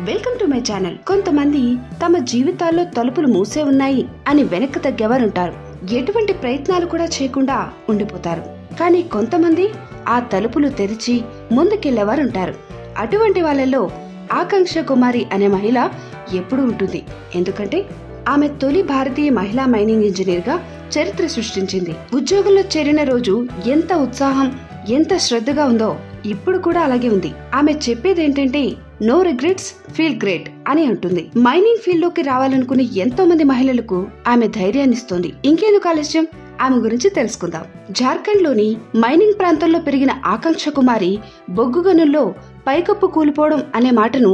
Welcome to my channel. కొంతమంది తమ జీవితాల్లో తలుపులు మూసే ఉన్నాయి అని వెనక్కి తగ్గేవారుంటారు. ఎటువంటి ప్రయత్నాలు కూడా చేయకుండా ఉండిపోతారు. కానీ కొంతమంది ఆ తలుపులు తెరిచి ముందుకెళ్లేవారుంటారు. అటువంటి వాళ్ళలో ఆకాంక్ష కుమారి అనే మహిళ ఎప్పుడూ ఉంటుంది. ఎందుకంటే ఆమె తొలి భారతీయ మహిళా మైనింగ్ ఇంజనీర్ గా చరిత్ర సృష్టించింది. ఉద్యోగంలో చేరిన రోజు ఎంత ఉత్సాహం, ఎంత శ్రద్ధగా ఉందో ఇప్పుడు కూడా అలాగే ఉంది. ఆమె చెప్పేదేంటంటే నో రిగ్రెట్స్, ఫీల్ గ్రేట్ అని అంటుంది. మైనింగ్ ఫీల్డ్ లోకి రావాలనుకునే ఎంతో మంది మహిళలకు ఆమె ధైర్యాన్నిస్తోంది. ఇంకెందుకు ఆలస్యం, ఆమె గురించి తెలుసుకుందాం. జార్ఖండ్ లోని మైనింగ్ ప్రాంతంలో పెరిగిన ఆకాంక్ష కుమారి బొగ్గు గనుల్లో పైకప్పు కూలిపోవడం అనే మాటను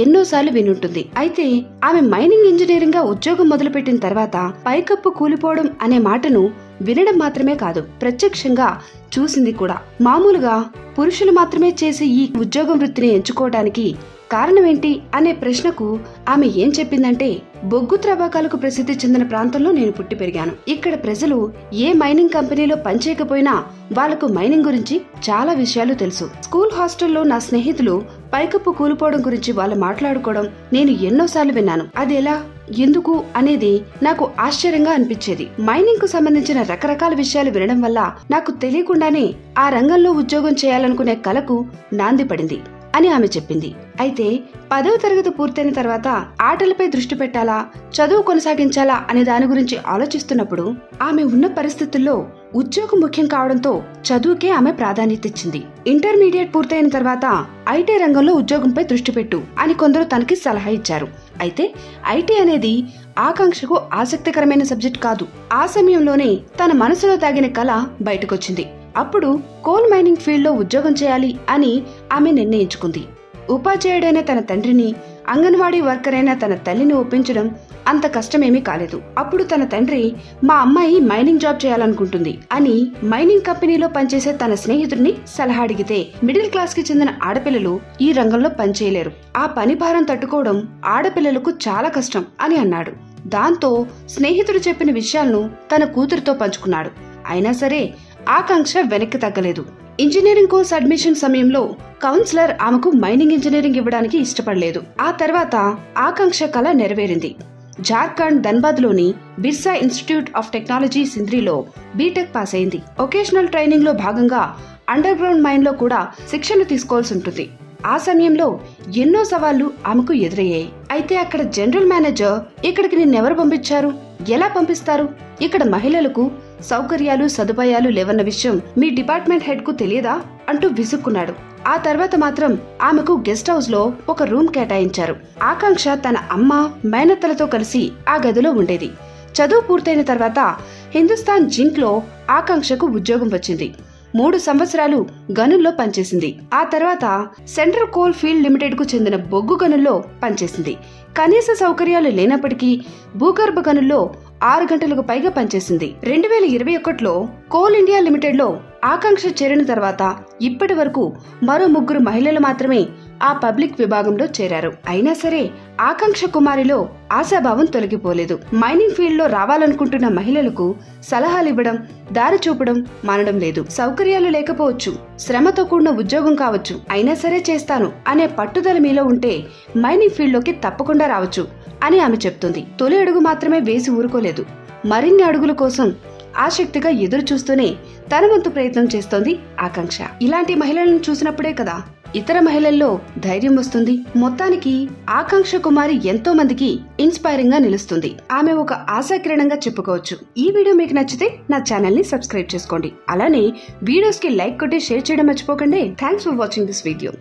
ఎన్నోసార్లు వినుంటుంది. అయితే ఆమె మైనింగ్ ఇంజనీరింగ్ గా ఉద్యోగం మొదలుపెట్టిన తర్వాత పైకప్పు కూలిపోవడం అనే మాటను వినడం మాత్రమే కాదు, ప్రత్యక్షంగా చూసింది కూడా. మామూలుగా పురుషులు మాత్రమే చేసే ఈ ఉద్యోగం వృత్తిని ఎంచుకోవడానికి కారణమేంటి అనే ప్రశ్నకు ఆమె ఏం చెప్పిందంటే, బొగ్గు త్రవ్వకాలకు ప్రసిద్ధి చెందిన ప్రాంతంలో నేను పుట్టి పెరిగాను. ఇక్కడ ప్రజలు ఏ మైనింగ్ కంపెనీలో పనిచేయకపోయినా వాళ్లకు మైనింగ్ గురించి చాలా విషయాలు తెలుసు. స్కూల్ హాస్టల్లో నా స్నేహితులు పైకప్పు కూలిపోవడం గురించి వాళ్ళు మాట్లాడుకోవడం నేను ఎన్నోసార్లు విన్నాను. అది ఎలా, ఎందుకు అనేది నాకు ఆశ్చర్యంగా అనిపించేది. మైనింగ్ కు సంబంధించిన రకరకాల విషయాలు వినడం వల్ల నాకు తెలియకుండానే ఆ రంగంలో ఉద్యోగం చేయాలనుకునే కలకు నాంది పడింది అని ఆమె చెప్పింది. అయితే 10వ తరగతి పూర్తయిన తర్వాత ఆటలపై దృష్టి పెట్టాలా, చదువు కొనసాగించాలా అనే దాని గురించి ఆలోచిస్తున్నప్పుడు ఆమె ఉన్న పరిస్థితుల్లో ఉద్యోగం ముఖ్యం కావడంతో చదువుకే ఆమె ప్రాధాన్యత ఇచ్చింది. ఇంటర్మీడియట్ పూర్తయిన తర్వాత ఐటీ రంగంలో ఉద్యోగంపై దృష్టి పెట్టు అని కొందరు తనకి సలహా ఇచ్చారు. అయితే ఐటీ అనేది ఆకాంక్షకు ఆసక్తికరమైన సబ్జెక్ట్ కాదు. ఆ సమయంలోనే తన మనసులో తాగిన కల బయటకొచ్చింది. అప్పుడు కోల్ మైనింగ్ ఫీల్డ్ లో ఉద్యోగం చేయాలి అని ఆమె నిర్ణయించుకుంది. ఉపాధ్యాయుడైన తన తండ్రిని, అంగన్వాడీ వర్కర్ అయిన తన తల్లిని ఒప్పించడం అంత కష్టమేమీ కాలేదు. అప్పుడు తన తండ్రి, మా అమ్మాయి మైనింగ్ జాబ్ చేయాలనుకుంటుంది అని మైనింగ్ కంపెనీలో పనిచేసే తన స్నేహితుడిని సలహా అడిగితే, మిడిల్ క్లాస్ కి చెందిన ఆడపిల్లలు ఈ రంగంలో పనిచేయలేరు, ఆ పని భారం తట్టుకోవడం ఆడపిల్లలకు చాలా కష్టం అని అన్నాడు. దాంతో స్నేహితుడు చెప్పిన విషయాలను తన కూతురితో పంచుకున్నాడు. అయినా సరే ఆకాంక్ష వెనక్కి తగ్గలేదు. ఇంజనీరింగ్ కోర్స్ అడ్మిషన్ సమయంలో కౌన్సిలర్ ఆమెకు మైనింగ్ ఇంజనీరింగ్ ఇవ్వడానికి ఇష్టపడలేదు. ఆ తర్వాత ఆకాంక్ష కల నెరవేరింది. జార్ఖండ్ ధన్బాద్ లోని బిర్సా ఇన్స్టిట్యూట్ ఆఫ్ టెక్నాలజీ సింద్రిలో బీటెక్ పాస్ అయింది. ఒకేషనల్ ట్రైనింగ్ లో భాగంగా అండర్ గ్రౌండ్ మైన్ లో కూడా శిక్షణ తీసుకోవాల్సి ఉంటుంది. ఆ సమయంలో ఎన్నో సవాళ్లు ఆమెకు ఎదురయ్యాయి. అయితే అక్కడ జనరల్ మేనేజర్, ఇక్కడికి నిన్నెవరు పంపించారు, ఎలా పంపిస్తారు, ఇక్కడ మహిళలకు సౌకర్యాలు సదుపాయాలు లేవన్న విషయం మీ డిపార్ట్మెంట్ హెడ్ కు తెలియదా అంటూ విసుక్కున్నాడు. ఆ తర్వాత మాత్రం ఆమెకు గెస్ట్ హౌస్ లో ఒక రూమ్ కేటాయించారు. ఆకాంక్ష తన అమ్మ, మేనత్తలతో కలిసి ఆ గదిలో ఉండేది. చదువు పూర్తయిన తర్వాత హిందుస్థాన్ జింక్ లో ఆకాంక్షకు ఉద్యోగం వచ్చింది. 3 సంవత్సరాలు గనుల్లో పనిచేసింది. ఆ తర్వాత సెంట్రల్ కోల్ ఫీల్డ్ లిమిటెడ్ కు చెందిన బొగ్గు గనుల్లో పనిచేసింది. కనీస సౌకర్యాలు లేనప్పటికీ భూగర్భ గనుల్లో 6 గంటలకు పైగా పనిచేసింది. 2021లో కోల్ ఇండియా లిమిటెడ్ లో ఆకాంక్ష చేరిన తర్వాత ఇప్పటి వరకు మరో 3 మహిళలు మాత్రమే ఆ పబ్లిక్ విభాగంలో చేరారు. అయినా సరే ఆకాంక్ష కుమారిలో ఆశాభావం తొలగిపోలేదు. మైనింగ్ ఫీల్డ్ లో రావాలనుకుంటున్న మహిళలకు సలహాలు ఇవ్వడం, దారి చూపడం మానడం లేదు. సౌకర్యాలు లేకపోవచ్చు, శ్రమతో కూడిన ఉద్యోగం కావచ్చు, అయినా సరే చేస్తాను అనే పట్టుదల మీలో ఉంటే మైనింగ్ ఫీల్డ్ లోకి తప్పకుండా రావచ్చు అని ఆమె చెప్తుంది. తొలి అడుగు మాత్రమే వేసి ఊరుకోలేదు. మరిన్ని అడుగుల కోసం ఆసక్తిగా ఎదురు చూస్తూనే తన వంతు ప్రయత్నం చేస్తోంది ఆకాంక్ష. ఇలాంటి మహిళలను చూసినప్పుడే కదా ఇతర మహిళల్లో ధైర్యం వస్తుంది. మొత్తానికి ఆకాంక్ష కుమారి ఎంతో మందికి ఇన్స్పైరింగ్ గా నిలుస్తుంది. ఆమె ఒక ఆశాకిరణంగా చెప్పుకోవచ్చు. ఈ వీడియో మీకు నచ్చితే నా ఛానల్ ని సబ్స్క్రైబ్ చేసుకోండి. అలానే వీడియోస్ కి లైక్ కొట్టి షేర్ చేయడం మర్చిపోకండి. Thanks for watching this video.